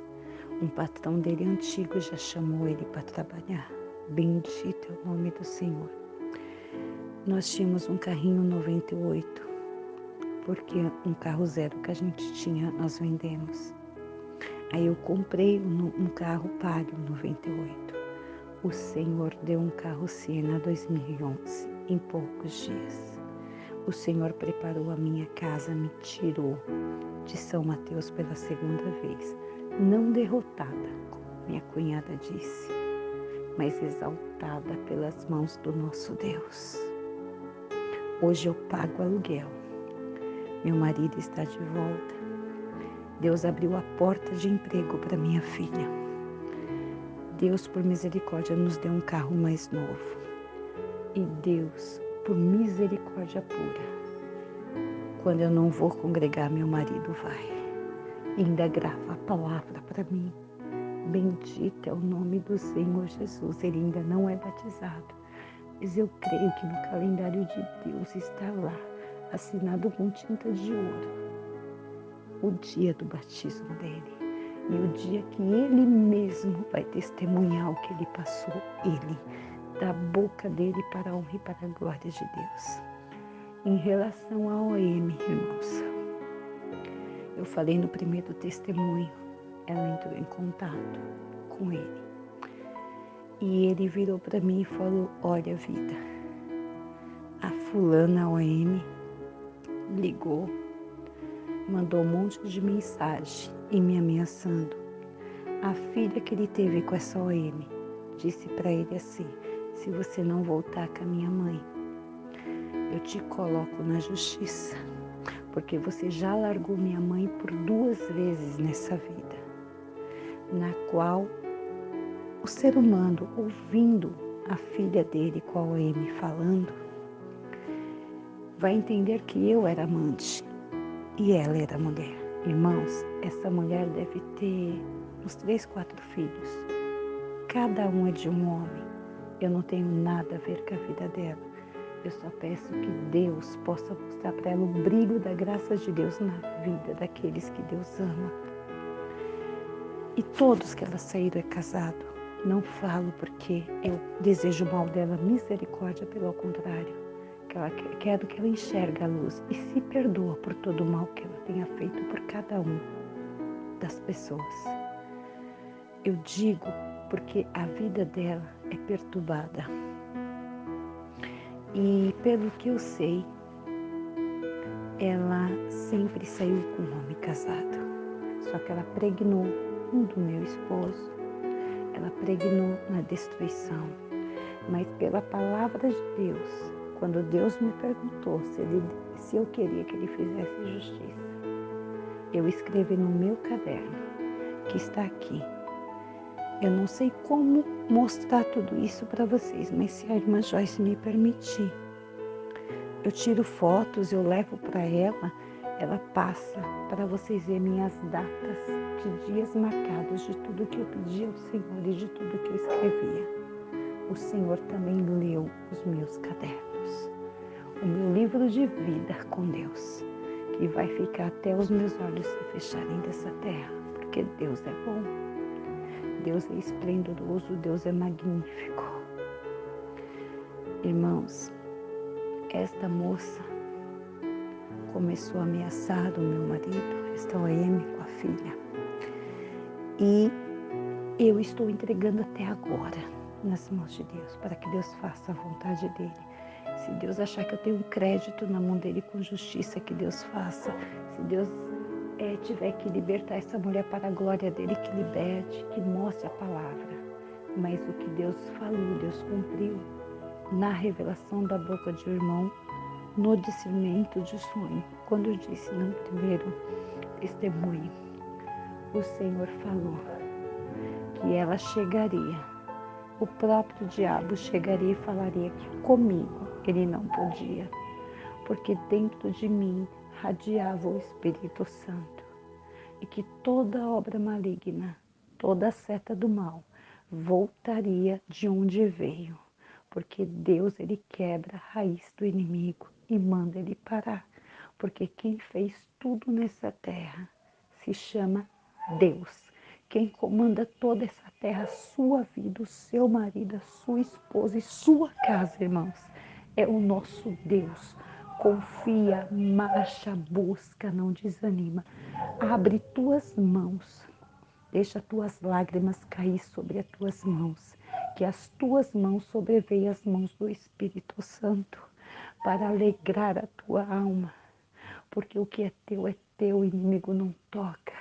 um patrão dele antigo já chamou ele para trabalhar. Bendito é o nome do Senhor. Nós tínhamos um carrinho 98, porque um carro zero que a gente tinha, nós vendemos. Aí eu comprei um carro Palio 98. O Senhor deu um carro Siena 2011 em poucos dias. O Senhor preparou a minha casa, me tirou de São Mateus pela 2ª vez. Não derrotada, como minha cunhada disse, mas exaltada pelas mãos do nosso Deus. Hoje eu pago aluguel. Meu marido está de volta. Deus abriu a porta de emprego para minha filha. Deus, por misericórdia, nos deu um carro mais novo. E Deus, por misericórdia pura, quando eu não vou congregar, meu marido vai. E ainda grava a palavra para mim. Bendito é o nome do Senhor Jesus. Ele ainda não é batizado. Mas eu creio que no calendário de Deus está lá, assinado com tinta de ouro, o dia do batismo dele. E o dia que ele mesmo vai testemunhar o que ele passou, ele, da boca dele para a honra e para a glória de Deus. Em relação à OM, irmãos, eu falei no primeiro testemunho, ela entrou em contato com ele. E ele virou para mim e falou: olha, vida, a fulana OM ligou, mandou um monte de mensagem e me ameaçando. A filha que ele teve com essa OM disse para ele assim: se você não voltar com a minha mãe. Eu te coloco na justiça, porque você já largou minha mãe por 2 vezes nessa vida, na qual o ser humano, ouvindo a filha dele, qual é Amy, falando, vai entender que eu era amante e ela era mulher. Irmãos, essa mulher deve ter uns 3, 4 filhos. Cada um é de um homem. Eu não tenho nada a ver com a vida dela. Eu só peço que Deus possa mostrar para ela o brilho da graça de Deus na vida daqueles que Deus ama. E todos que ela saíram é casado. Não falo porque eu desejo mal dela, misericórdia, pelo contrário. Quero que ela enxergue a luz e se perdoa por todo o mal que ela tenha feito por cada um das pessoas. Eu digo porque a vida dela é perturbada. E pelo que eu sei, ela sempre saiu com um homem casado. Só que ela pregnou um do meu esposo. Ela pregnou na destruição. Mas pela palavra de Deus, quando Deus me perguntou se eu queria que ele fizesse justiça, eu escrevi no meu caderno, que está aqui. Eu não sei como mostrar tudo isso para vocês, mas se a irmã Joyce me permitir, eu tiro fotos, eu levo para ela passa para vocês verem minhas datas de dias marcados de tudo que eu pedi ao Senhor e de tudo que eu escrevia. O Senhor também leu os meus cadernos, o meu livro de vida com Deus, que vai ficar até os meus olhos se fecharem dessa terra, porque Deus é bom, Deus é esplendoroso, Deus é magnífico. Irmãos, esta moça começou a ameaçar o meu marido, esta OM com a filha, e eu estou entregando até agora nas mãos de Deus, para que Deus faça a vontade dele. Se Deus achar que eu tenho um crédito na mão dele com justiça, que Deus faça. Se Deus tiver que libertar essa mulher para a glória dele, que liberte, que mostre a palavra. Mas o que Deus falou, Deus cumpriu na revelação da boca de irmão, no discernimento de sonho. Quando eu disse no primeiro testemunho, o Senhor falou que ela chegaria. O próprio diabo chegaria e falaria que comigo ele não podia, porque dentro de mim radiava o Espírito Santo e que toda obra maligna, toda seta do mal voltaria de onde veio, porque Deus ele quebra a raiz do inimigo e manda ele parar, porque quem fez tudo nessa terra se chama Deus. Quem comanda toda essa terra, sua vida, o seu marido, a sua esposa e sua casa, irmãos, é o nosso Deus. Confia, marcha, busca, não desanima. Abre tuas mãos, deixa tuas lágrimas cair sobre as tuas mãos, que as tuas mãos sobreveiam as mãos do Espírito Santo, para alegrar a tua alma, porque o que é teu, o inimigo não toca.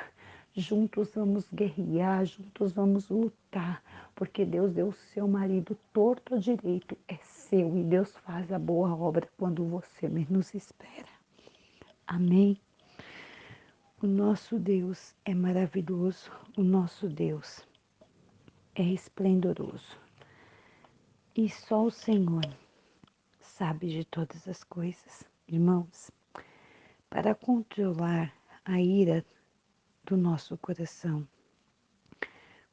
Juntos vamos guerrear, juntos vamos lutar, porque Deus deu o seu marido torto ou direito, é seu, e Deus faz a boa obra quando você menos espera. Amém? O nosso Deus é maravilhoso, o nosso Deus é esplendoroso. E só o Senhor sabe de todas as coisas. Irmãos, para controlar a ira do nosso coração,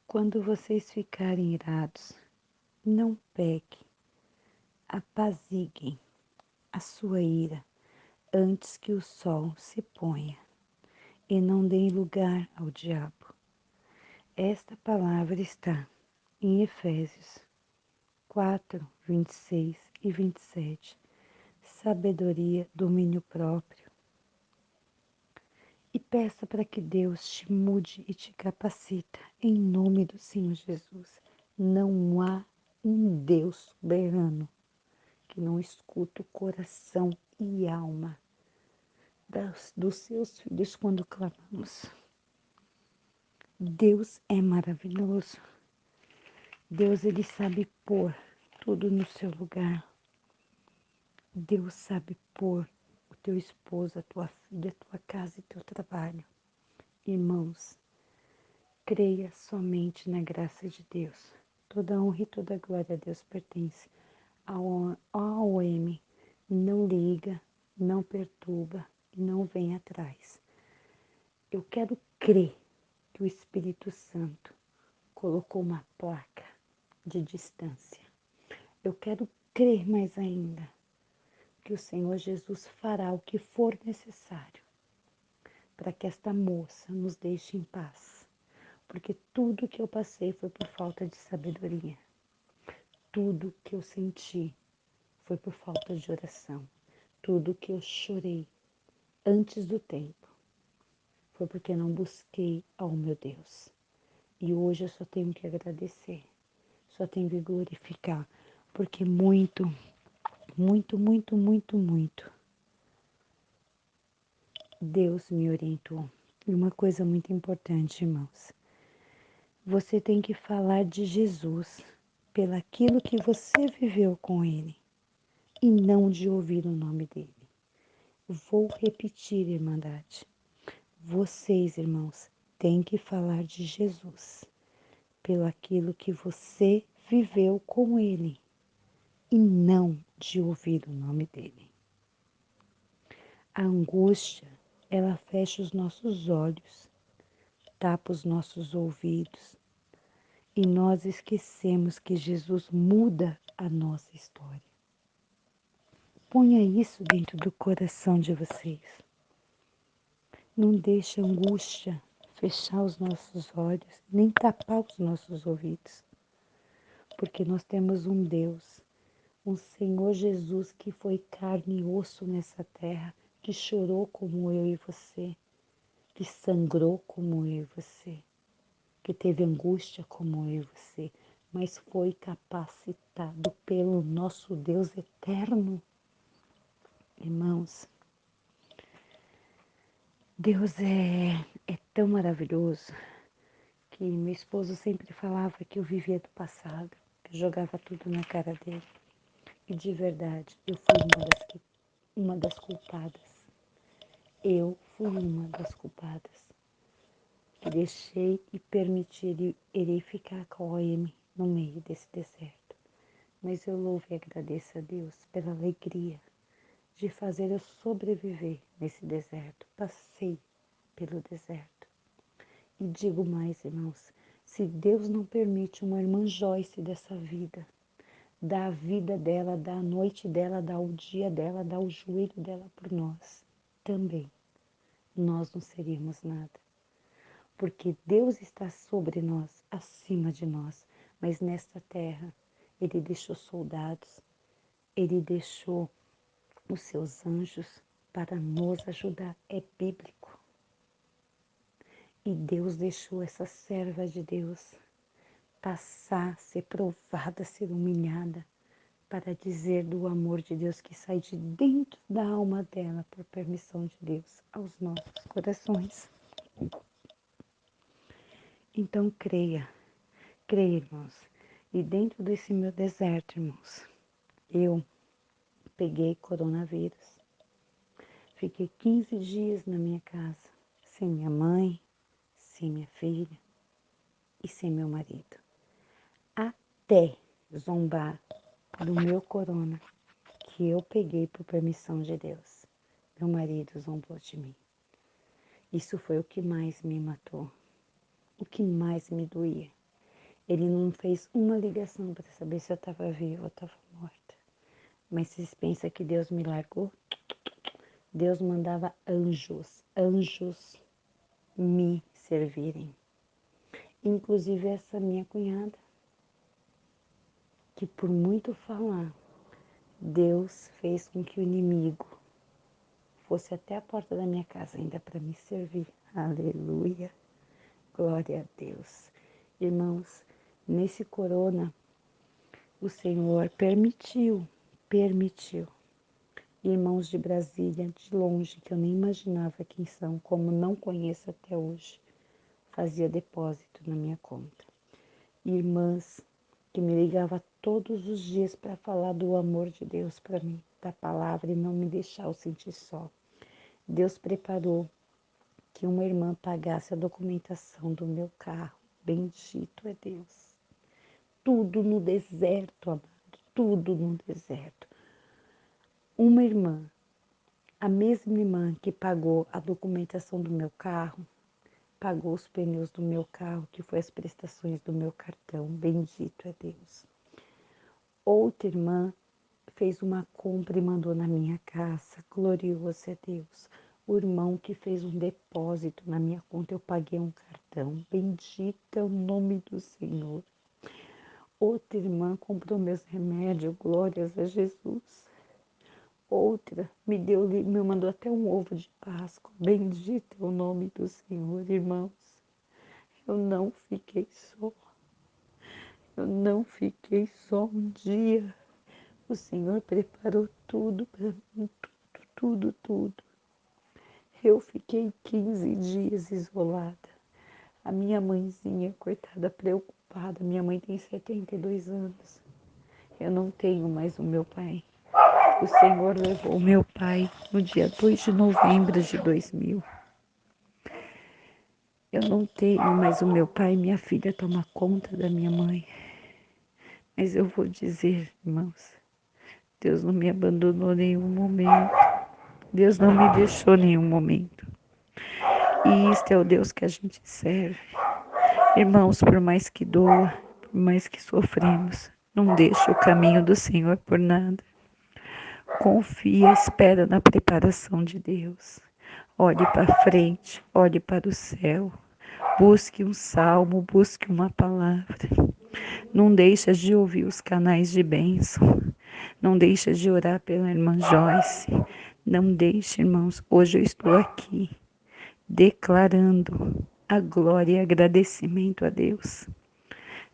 quando vocês ficarem irados, não pequem, apaziguem a sua ira antes que o sol se ponha e não deem lugar ao diabo. Esta palavra está em Efésios 4, 26 e 27. Sabedoria, domínio próprio. E peça para que Deus te mude e te capacita, em nome do Senhor Jesus. Não há um Deus soberano que não escuta o coração e alma dos seus filhos quando clamamos. Deus é maravilhoso. Deus, ele sabe pôr tudo no seu lugar. Deus sabe pôr o teu esposo, a tua filha, a tua casa e teu trabalho. Irmãos, creia somente na graça de Deus. Toda honra e toda glória a Deus pertence. Ao OM, não liga, não perturba e não vem atrás. Eu quero crer que o Espírito Santo colocou uma placa de distância. Eu quero crer mais ainda que o Senhor Jesus fará o que for necessário para que esta moça nos deixe em paz. Porque tudo que eu passei foi por falta de sabedoria. Tudo que eu senti foi por falta de oração. Tudo que eu chorei antes do tempo foi porque não busquei ao meu Deus. E hoje eu só tenho que agradecer, só tenho que glorificar, porque muito, muito, muito, muito, muito Deus me orientou. E uma coisa muito importante, irmãos, você tem que falar de Jesus pelaquilo que você viveu com Ele e não de ouvir o nome dEle. Vou repetir, Irmandade. Vocês, irmãos, têm que falar de Jesus pelaquilo que você viveu com Ele e não de ouvir o nome dEle. A angústia, ela fecha os nossos olhos, tapa os nossos ouvidos e nós esquecemos que Jesus muda a nossa história. Ponha isso dentro do coração de vocês. Não deixe a angústia fechar os nossos olhos, nem tapar os nossos ouvidos. Porque nós temos um Deus, um Senhor Jesus que foi carne e osso nessa terra, que chorou como eu e você, que sangrou como eu e você, que teve angústia como eu e você, mas foi capacitado pelo nosso Deus eterno. Irmãos, Deus é tão maravilhoso que meu esposo sempre falava que eu vivia do passado, que eu jogava tudo na cara dele. E de verdade, eu fui uma das culpadas. Eu fui uma das culpadas. Que deixei e permiti ele ficar com a OM no meio desse deserto. Mas eu louvo e agradeço a Deus pela alegria de fazer eu sobreviver nesse deserto. Passei pelo deserto. E digo mais, irmãos, se Deus não permite uma irmã Joyce dessa vida, dá a vida dela, dá a noite dela, dá o dia dela, dá o joelho dela por nós, também nós não seríamos nada. Porque Deus está sobre nós, acima de nós, mas nesta terra Ele deixou soldados, Ele deixou os seus anjos para nos ajudar, é bíblico. E Deus deixou essa serva de Deus passar, ser provada, ser humilhada, para dizer do amor de Deus que sai de dentro da alma dela, por permissão de Deus, aos nossos corações. Então creia, irmãos. E dentro desse meu deserto, irmãos, eu peguei coronavírus. Fiquei 15 dias na minha casa, sem minha mãe, sem minha filha e sem meu marido. Até zombar do meu corona, que eu peguei por permissão de Deus. Meu marido zombou de mim. Isso foi o que mais me matou, o que mais me doía. Ele não fez uma ligação para saber se eu estava viva ou estava morta. Mas vocês pensam que Deus me largou? Deus mandava anjos me servirem. Inclusive essa minha cunhada, que por muito falar, Deus fez com que o inimigo fosse até a porta da minha casa ainda para me servir. Aleluia, glória a Deus. Irmãos, nesse corona, o Senhor permitiu. Irmãos de Brasília, de longe, que eu nem imaginava quem são, como não conheço até hoje, fazia depósito na minha conta. Irmãs que me ligava todos os dias para falar do amor de Deus para mim, da palavra, e não me deixar eu sentir só. Deus preparou que uma irmã pagasse a documentação do meu carro. Bendito é Deus. Tudo no deserto, amado, tudo no deserto. Uma irmã, a mesma irmã que pagou a documentação do meu carro, pagou os pneus do meu carro, que foi as prestações do meu cartão. Bendito é Deus. Outra irmã fez uma compra e mandou na minha casa. Glorioso é Deus. O irmão que fez um depósito na minha conta, eu paguei um cartão. Bendito é o nome do Senhor. Outra irmã comprou meus remédios, glórias a Jesus. Outra me mandou até um ovo de Páscoa. Bendito é o nome do Senhor, irmãos. Eu não fiquei só. Eu não fiquei só um dia. O Senhor preparou tudo para mim, tudo, tudo, tudo. Eu fiquei 15 dias isolada. A minha mãezinha, coitada, preocupada. Minha mãe tem 72 anos. Eu não tenho mais o meu pai. O Senhor levou o meu pai no dia 2 de novembro de 2000. Eu não tenho mais o meu pai. Minha filha toma conta da minha mãe. Mas eu vou dizer, irmãos, Deus não me abandonou em nenhum momento. Deus não me deixou em nenhum momento. E isto é o Deus que a gente serve. Irmãos, por mais que doa, por mais que sofremos, não deixe o caminho do Senhor por nada. Confia, espera na preparação de Deus. Olhe para frente, olhe para o céu. Busque um salmo, busque uma palavra. Não deixe de ouvir os canais de bênção. Não deixe de orar pela irmã Joyce. Não deixe, irmãos, hoje eu estou aqui declarando a glória e agradecimento a Deus.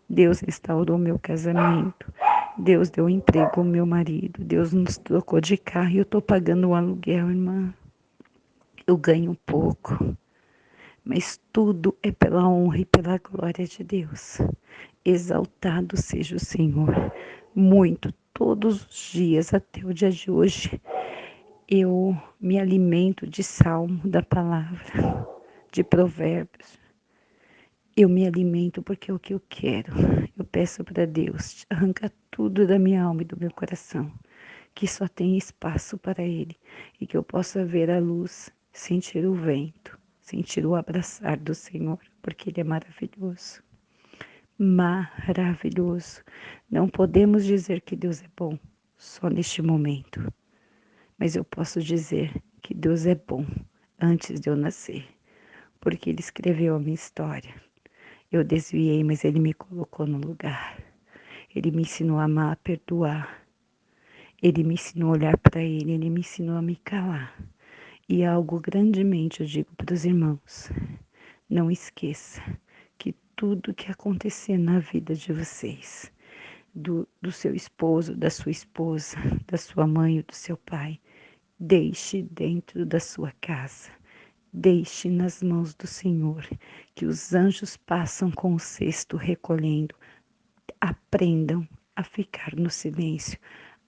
Deus restaurou meu casamento. Deus deu emprego ao meu marido. Deus nos trocou de carro e eu estou pagando o aluguel, irmã. Eu ganho pouco, mas tudo é pela honra e pela glória de Deus. Exaltado seja o Senhor. Muito, todos os dias, até o dia de hoje, eu me alimento de salmo, da palavra, de provérbios. Eu me alimento porque é o que eu quero. Eu peço para Deus, arranca tudo da minha alma e do meu coração, que só tem espaço para Ele e que eu possa ver a luz, sentir o vento, sentir o abraçar do Senhor, porque Ele é maravilhoso. Maravilhoso. Não podemos dizer que Deus é bom só neste momento, mas eu posso dizer que Deus é bom antes de eu nascer, porque Ele escreveu a minha história. Eu desviei, mas Ele me colocou no lugar. Ele me ensinou a amar, a perdoar. Ele me ensinou a olhar para Ele, Ele me ensinou a me calar. E algo grandemente eu digo para os irmãos, não esqueça que tudo que acontecer na vida de vocês, do seu esposo, da sua esposa, da sua mãe ou do seu pai, deixe dentro da sua casa. Deixe nas mãos do Senhor, que os anjos passam com o cesto recolhendo. Aprendam a ficar no silêncio,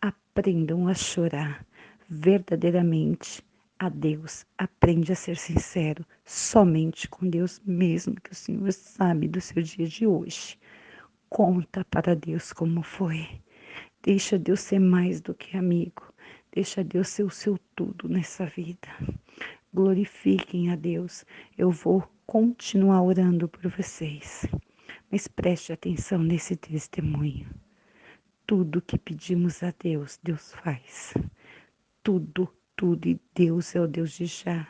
aprendam a chorar verdadeiramente a Deus. Aprende a ser sincero somente com Deus mesmo, que o Senhor sabe do seu dia de hoje. Conta para Deus como foi. Deixa Deus ser mais do que amigo. Deixa Deus ser o seu tudo nessa vida. Glorifiquem a Deus. Eu vou continuar orando por vocês. Mas preste atenção nesse testemunho. Tudo que pedimos a Deus, Deus faz. Tudo, tudo. E Deus é o Deus de já.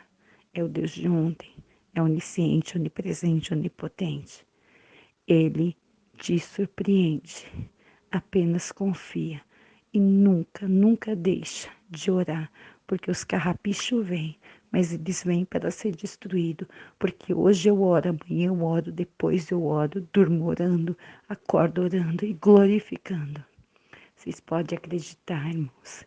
É o Deus de ontem. É onisciente, onipresente, onipotente. Ele te surpreende. Apenas confia. E nunca, nunca deixa de orar, porque os carrapichos vêm, mas eles vêm para ser destruídos, porque hoje eu oro, amanhã eu oro, depois eu oro, durmo orando, acordo orando e glorificando. Vocês podem acreditar, irmãos,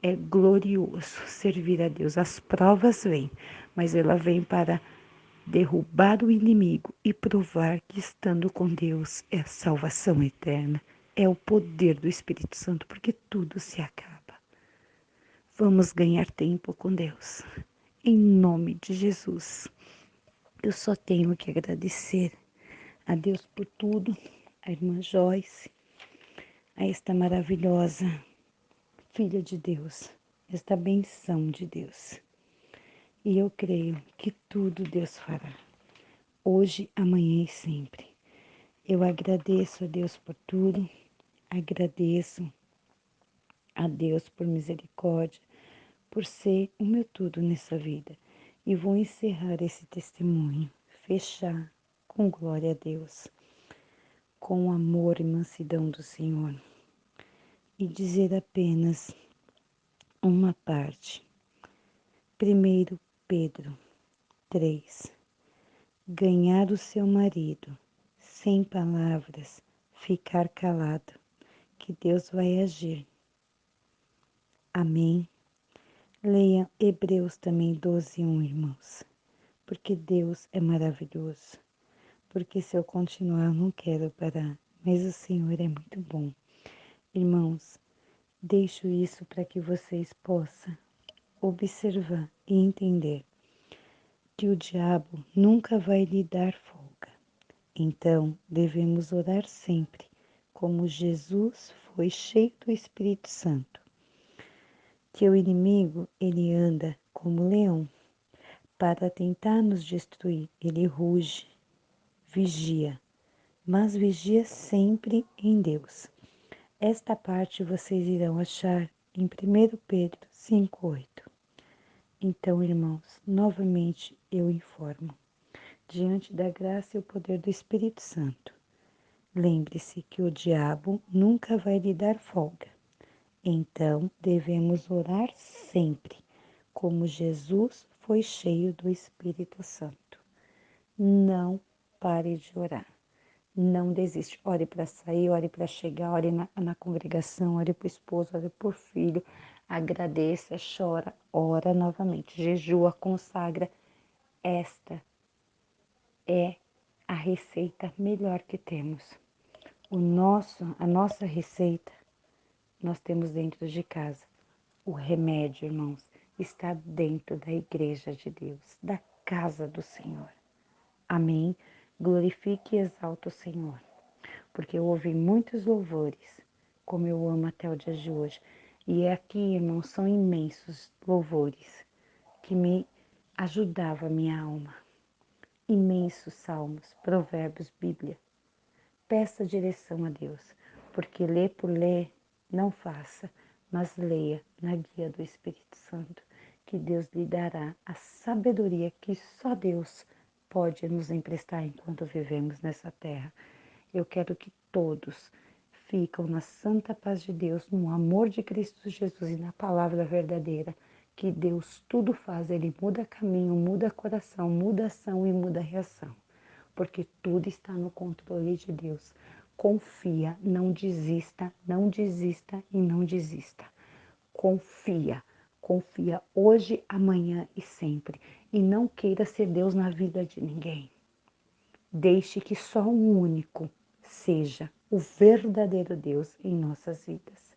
é glorioso servir a Deus. As provas vêm, mas ela vem para derrubar o inimigo e provar que estando com Deus é a salvação eterna. é o poder do Espírito Santo, porque tudo se acaba. Vamos ganhar tempo com Deus. Em nome de Jesus. Eu só tenho que agradecer a Deus por tudo, a irmã Joyce, a esta maravilhosa filha de Deus, esta benção de Deus. E eu creio que tudo Deus fará, hoje, amanhã e sempre. Eu agradeço a Deus por tudo, agradeço a Deus por misericórdia, por ser o meu tudo nessa vida. E vou encerrar esse testemunho, fechar com glória a Deus, com amor e mansidão do Senhor. E dizer apenas uma parte. 1 Pedro 3. Ganhar o seu marido, sem palavras, ficar calado, que Deus vai agir. Amém. Leia Hebreus também 12:1, irmãos, porque Deus é maravilhoso. Porque se eu continuar, eu não quero parar, mas o Senhor é muito bom. Irmãos, deixo isso para que vocês possam observar e entender que o diabo nunca vai lhe dar folga. Então, devemos orar sempre, como Jesus foi cheio do Espírito Santo. Que o inimigo, ele anda como leão, para tentar nos destruir. Ele ruge, vigia, mas vigia sempre em Deus. Esta parte vocês irão achar em 1 Pedro 5:8. Então, irmãos, novamente eu informo, diante da graça e o poder do Espírito Santo, lembre-se que o diabo nunca vai lhe dar folga. Então, devemos orar sempre, como Jesus foi cheio do Espírito Santo. Não pare de orar. Não desiste. Ore para sair, ore para chegar, ore na congregação, ore para o esposo, ore por filho. Agradeça, chora, ora novamente. Jejua, consagra. Esta é a receita melhor que temos. A nossa receita, nós temos dentro de casa. O remédio, irmãos, está dentro da igreja de Deus, da casa do Senhor. Amém? Glorifique e exalte o Senhor, porque eu ouvi muitos louvores, como eu amo até o dia de hoje. E aqui, irmãos, são imensos louvores que me ajudavam a minha alma. Imensos salmos, provérbios, Bíblia. Peça direção a Deus, porque ler por ler, não faça, mas leia na guia do Espírito Santo, que Deus lhe dará a sabedoria que só Deus pode nos emprestar enquanto vivemos nessa terra. Eu quero que todos fiquem na santa paz de Deus, no amor de Cristo Jesus e na palavra verdadeira, que Deus tudo faz, Ele muda caminho, muda coração, muda ação e muda reação, porque tudo está no controle de Deus. Confia, não desista, não desista e não desista. Confia, confia hoje, amanhã e sempre. E não queira ser Deus na vida de ninguém. Deixe que só um único seja o verdadeiro Deus em nossas vidas.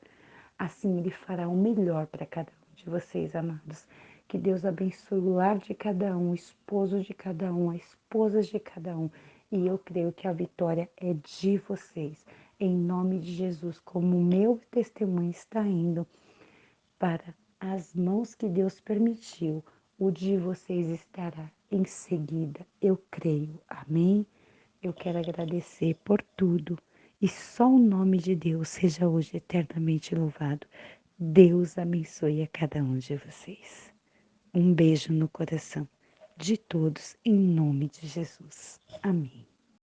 Assim Ele fará o melhor para cada um de vocês, amados. Que Deus abençoe o lar de cada um, o esposo de cada um, a esposa de cada um. E eu creio que a vitória é de vocês. Em nome de Jesus, como o meu testemunho está indo para as mãos que Deus permitiu, o de vocês estará em seguida. Eu creio. Amém? Eu quero agradecer por tudo. E só o nome de Deus seja hoje eternamente louvado. Deus abençoe a cada um de vocês. Um beijo no coração de todos, em nome de Jesus. Amém.